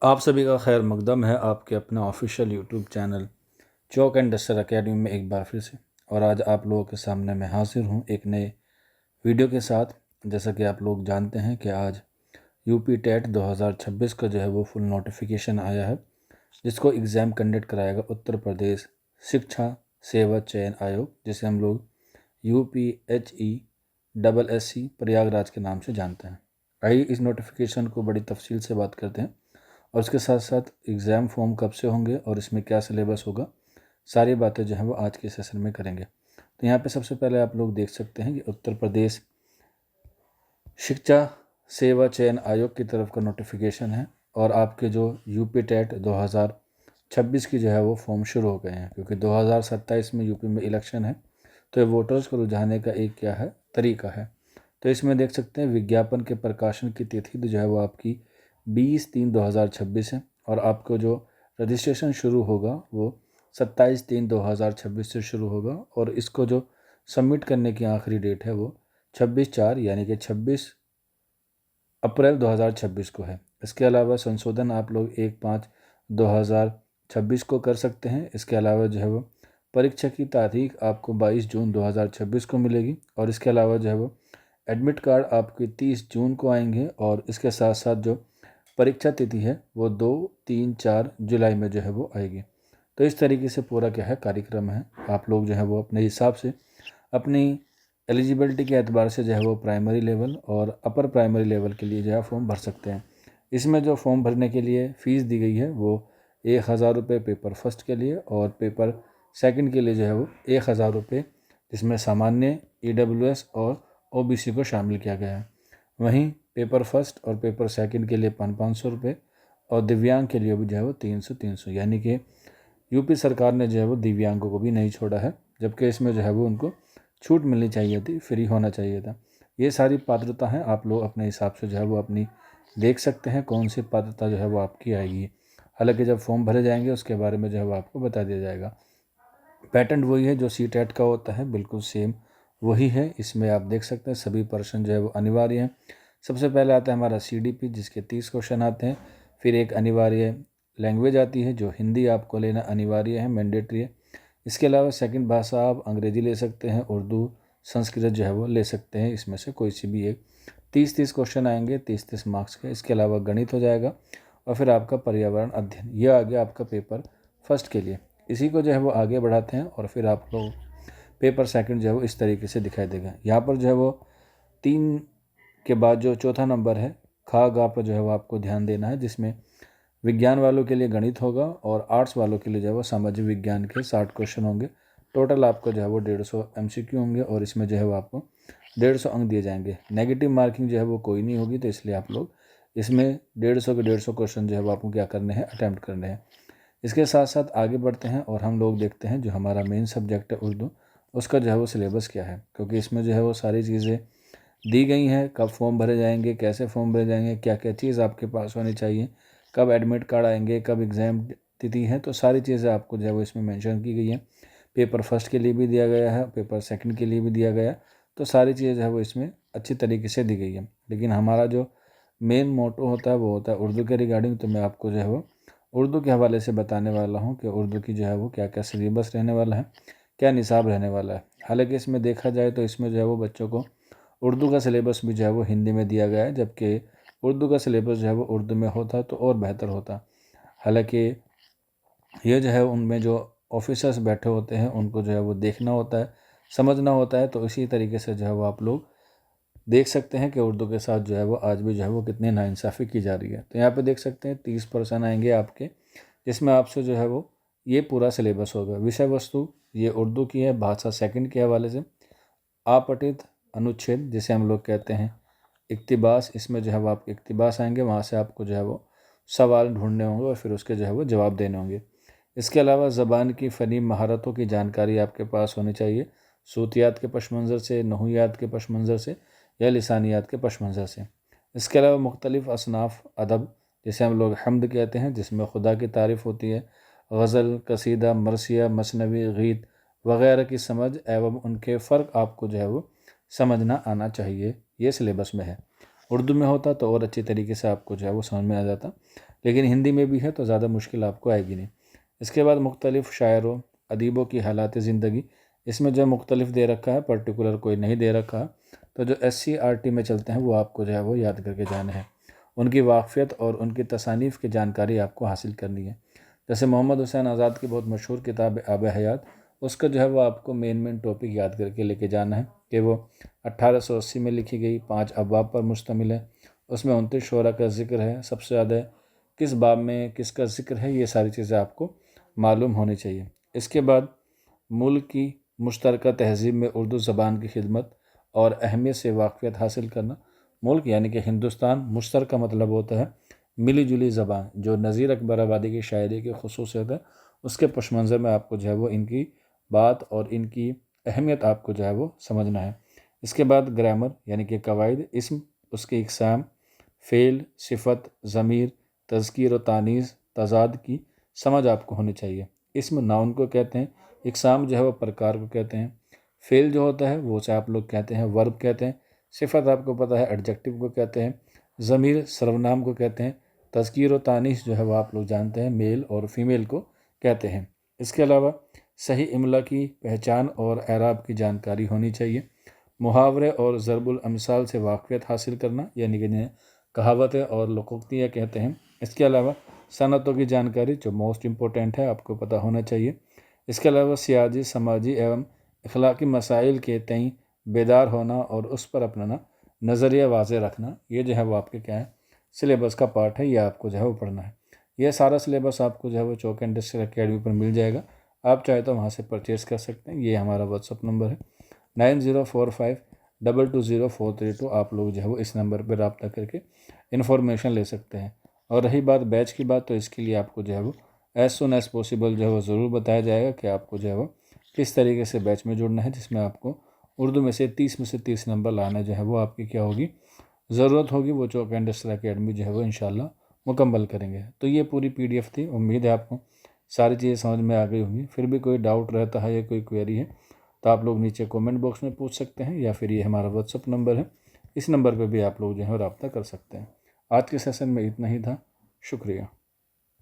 आप सभी का खैर मकदम है आपके अपने official YouTube channel chalk and duster academy में एक बार फिर से। और आज आप लोगों के सामने मैं हाजिर हूँ एक नए वीडियो के साथ। जैसा कि आप लोग जानते हैं कि आज यूपी टेट 2026 का जो है वो फुल नोटिफिकेशन आया है, जिसको एग्ज़ाम कंडक्ट कराएगा उत्तर प्रदेश शिक्षा सेवा चयन आयोग, जिसे हम लोग UPHE प्रयागराज के नाम से जानते हैं। आइए इस नोटिफिकेशन को बड़ी तफसील से बात करते हैं और उसके साथ साथ एग्ज़ाम फॉर्म कब से होंगे और इसमें क्या सिलेबस होगा, सारी बातें जो हैं वो आज के सेशन में करेंगे। तो यहाँ पे सबसे पहले आप लोग देख सकते हैं कि उत्तर प्रदेश शिक्षा सेवा चयन आयोग की तरफ का नोटिफिकेशन है और आपके जो यूपी टेट 2026 की जो है वो फॉर्म शुरू हो गए हैं, क्योंकि 2027 में यूपी में इलेक्शन है। तो ये वोटर्स को रुझाने का एक क्या है तरीका है। तो इसमें देख सकते हैं विज्ञापन के प्रकाशन की तिथि जो है वो आपकी 20-3-2026 है और आपको जो रजिस्ट्रेशन शुरू होगा वो 27-3-2026 से शुरू होगा और इसको जो सबमिट करने की आखिरी डेट है वो 26/4 यानी कि 26 अप्रैल 2026 को है। इसके अलावा संशोधन आप लोग 1/5/2026 को कर सकते हैं। इसके अलावा जो है वो परीक्षा की तारीख आपको 22 जून 2026 को मिलेगी और इसके अलावा जो है वो एडमिट कार्ड आपके 30 जून को आएंगे और इसके साथ साथ जो परीक्षा तिथि है वो 2-3-4 जुलाई में जो है वो आएगी। तो इस तरीके से पूरा क्या है कार्यक्रम है। आप लोग जो है वो अपने हिसाब से अपनी एलिजिबिलिटी के एतबार से जो है वो प्राइमरी लेवल और अपर प्राइमरी लेवल के लिए जो है फॉर्म भर सकते हैं। इसमें जो फॉर्म भरने के लिए फ़ीस दी गई है वो 1,000 रुपये पेपर फर्स्ट के लिए और पेपर सेकंड के लिए जो है वो 1,000 रुपये, जिसमें सामान्य EWS और OBC को शामिल किया गया है। वहीं पेपर फर्स्ट और पेपर सेकंड के लिए 500-500 रुपये और दिव्यांग के लिए भी जो है वो 300-300, यानी कि यूपी सरकार ने जो है वो दिव्यांगों को भी नहीं छोड़ा है, जबकि इसमें जो है वो उनको छूट मिलनी चाहिए थी, फ्री होना चाहिए था। ये सारी पात्रता हैं, आप लोग अपने हिसाब से जो है वो अपनी देख सकते हैं कौन सी पात्रता जो है वो आपकी आएगी। हालांकि जब फॉर्म भरे जाएंगे उसके बारे में जो है वो आपको बता दिया जाएगा। पैटर्न वही है जो CTET का होता है, बिल्कुल सेम वही है। इसमें आप देख सकते हैं सभी पर्सन जो है वो अनिवार्य हैं। सबसे पहले आता है हमारा CDP, जिसके 30 क्वेश्चन आते हैं। फिर एक अनिवार्य लैंग्वेज आती है जो हिंदी आपको लेना अनिवार्य है, मैंडेटरी है। इसके अलावा सेकंड भाषा आप अंग्रेजी ले सकते हैं, उर्दू, संस्कृत जो है वो ले सकते हैं। इसमें से कोई सी भी एक 30-30 क्वेश्चन आएंगे, 30-30 मार्क्स के। इसके अलावा गणित हो जाएगा और फिर आपका पर्यावरण अध्ययन, यह आ गया आपका पेपर फर्स्ट के लिए। इसी को जो है वो आगे बढ़ाते हैं और फिर आप लोग पेपर सेकंड जो है वो इस तरीके से दिखाई देगा। यहाँ पर जो है वो 3 के बाद जो चौथा नंबर है खा गा पर जो है वो आपको ध्यान देना है, जिसमें विज्ञान वालों के लिए गणित होगा और आर्ट्स वालों के लिए जो है वो सामाजिक विज्ञान के 60 क्वेश्चन होंगे। टोटल आपको जो है वो 150 MCQ होंगे और इसमें जो है वो आपको 150 अंक दिए जाएंगे। नेगेटिव मार्किंग जो है वो कोई नहीं होगी, तो इसलिए आप लोग इसमें 150 के 150 क्वेश्चन जो है वो आपको क्या करने हैं, अटैम्प्ट करने हैं। इसके साथ साथ आगे बढ़ते हैं और हम लोग देखते हैं जो हमारा मेन सब्जेक्ट है उर्दू, उसका जो है वो सिलेबस क्या है, क्योंकि इसमें जो है वो सारी चीज़ें दी गई हैं। कब फॉर्म भरे जाएंगे, कैसे फॉर्म भरे जाएंगे, क्या क्या चीज़ आपके पास होनी चाहिए, कब एडमिट कार्ड आएंगे, कब एग्ज़ाम तिथि है, तो सारी चीज़ें आपको जो है वो इसमें मेंशन की गई है। पेपर फर्स्ट के लिए भी दिया गया है, पेपर सेकंड के लिए भी दिया गया, तो सारी चीज़ें जो है वो इसमें अच्छी तरीके से दी गई है। लेकिन हमारा जो मेन मोटो होता है वो होता है उर्दू के रिगार्डिंग। तो मैं आपको जो है वो उर्दू के हवाले से बताने वाला हूँ कि उर्दू की जो है वो क्या क्या सिलेबस रहने वाला है, क्या निसाब रहने वाला है। हालांकि इसमें देखा जाए तो इसमें जो है वो बच्चों को उर्दू का सिलेबस भी जो है वो हिंदी में दिया गया है, जबकि उर्दू का सिलेबस जो है वो उर्दू में होता तो और बेहतर होता। हालांकि ये जो है उनमें जो ऑफिसर्स बैठे होते हैं उनको जो है वो देखना होता है, समझना होता है। तो इसी तरीके से जो है वो आप लोग देख सकते हैं कि उर्दू के साथ जो है वो आज भी जो है वो कितनी नाइंसाफ़ी की जा रही है। तो यहाँ पे देख सकते हैं 30% आएंगे आपके, जिसमें आपसे जो है वो ये पूरा सिलेबस होगा। विषय वस्तु ये उर्दू की है, भाषा सेकंड के हवाले से। आपठित अनुच्छेद जिसे हम लोग कहते हैं इक्तिबास, इसमें जो है वो आपके इक्तिबास आएंगे, वहाँ से आपको जो है वो सवाल ढूंढने होंगे और फिर उसके जो है वो जवाब देने होंगे। इसके अलावा ज़बान की फ़नी महारतों की जानकारी आपके पास होनी चाहिए, सूतियात के पश मंज़र से, नहुयात के पश मंज़र से या लिसानियात के पश मंज़र से। इसके अलावा मुख्तलिफ़ असनाफ़ अदब जिसे हम लोग हम्द कहते हैं, जिसमें खुदा की तारीफ़ होती है, गज़ल, कसीदा, मरसिया, मसनवी, गीत वगैरह की समझ एवं उनके फ़र्क आपको जो है वो समझना आना चाहिए। ये सिलेबस में है। उर्दू में होता तो और अच्छी तरीके से आपको जो है वो समझ में आ जाता, लेकिन हिंदी में भी है तो ज़्यादा मुश्किल आपको आएगी नहीं। इसके बाद मुख्तलिफ़ शायरों अदीबों की हालात ज़िंदगी, इसमें जो मुख्तलिफ दे रखा है, पर्टिकुलर कोई नहीं दे रखा। तो जो SCRT में चलते हैं वो आपको जो है वो याद करके जाने हैं। उनकी वाक़फ़ियत और उनकी तसानीफ़ की जानकारी आपको हासिल करनी है। जैसे मोहम्मद हुसैन आज़ाद की बहुत मशहूर किताब आब हयात, उसका जो है वो आपको मेन टॉपिक याद करके लेके जाना है कि वो 1880 में लिखी गई, 5 अबवाब पर मुश्तमिल है। उसमें 29 शोरा का ज़िक्र है, सबसे ज़्यादा किस बाब में किसका ज़िक्र है, ये सारी चीज़ें आपको मालूम होनी चाहिए। इसके बाद मुल्क की मुश्तरका तहज़ीब में उर्दू ज़बान की खिदमत और अहमियत से वाक़फ़ियत हासिल करना। मुल्क यानी कि हिंदुस्तान, मुश्तरका मतलब होता है मिली जुली ज़बान। जो नज़ीर अकबर आबादी की शायरी की ख़ुसूसियत है, उसके पश मंज़र में आपको जो है वो इनकी बात और इनकी अहमियत आपको जो है वो समझना है। इसके बाद ग्रामर यानी कि कवायद, इस्म, उसके इक़साम, फ़ेल, सिफ़त, ज़मीर, तज़कीर और तानीज़, तज़ाद की समझ आपको होनी चाहिए। इस्म नाउन को कहते हैं, इक़साम जो है वो प्रकार को कहते हैं, फ़ेल जो होता है वो से आप लोग कहते हैं वर्ब कहते हैं, सिफ़त आपको पता है एडजेक्टिव को कहते हैं, ज़मीर सर्वनाम को कहते हैं, तज़कीर और तानीस जो है वो आप लोग जानते हैं मेल और फीमेल को कहते हैं। इसके अलावा सही इमला की पहचान और एराब की जानकारी होनी चाहिए। मुहावरे और ज़रबुल अमसाल से वाक़फ़ियत हासिल करना, यानी कि जिन्हें कहावतें और लुग़तियाँ कहते हैं। इसके अलावा सनतों की जानकारी जो मोस्ट इम्पोर्टेंट है आपको पता होना चाहिए। इसके अलावा सियासी, समाजी एवं अखलाकी मसाइल के तय बेदार होना और उस पर अपना नज़रिया वाज़ेह रखना, ये जो है वो आपके क्या है सिलेबस का पार्ट है, ये आपको जो है वो पढ़ना है। यह सारा सिलेबस आपको जो है वो चौक इंडस्ट्रियल अकेडमी पर मिल जाएगा। आप चाहे तो वहाँ से परचेज़ कर सकते हैं। ये हमारा व्हाट्सअप नंबर है 9045220432। आप लोग जो है वो इस नंबर पर रब्ता करके इन्फॉर्मेशन ले सकते हैं। और रही बात बैच की बात, तो इसके लिए आपको जो है वो एज़ सुन एज़ पॉसिबल जो है वो ज़रूर बताया जाएगा कि आपको जो है वो किस तरीके से बैच में जुड़ना है, जिसमें आपको उर्दू में से 30 नंबर लाना जो है वो आपकी क्या होगी ज़रूरत होगी। वो चौक इंडस्ट्रियल अकेडमी जो है वो इंशाल्लाह मुकम्मल करेंगे। तो ये पूरी PDF थी। उम्मीद है आपको सारी चीज़ें समझ में आ गई होंगी। फिर भी कोई डाउट रहता है या कोई क्वेरी है तो आप लोग नीचे कमेंट बॉक्स में पूछ सकते हैं, या फिर ये हमारा व्हाट्सअप नंबर है, इस नंबर पर भी आप लोग जो है रब्ता कर सकते हैं। आज के सेशन में इतना ही था। शुक्रिया।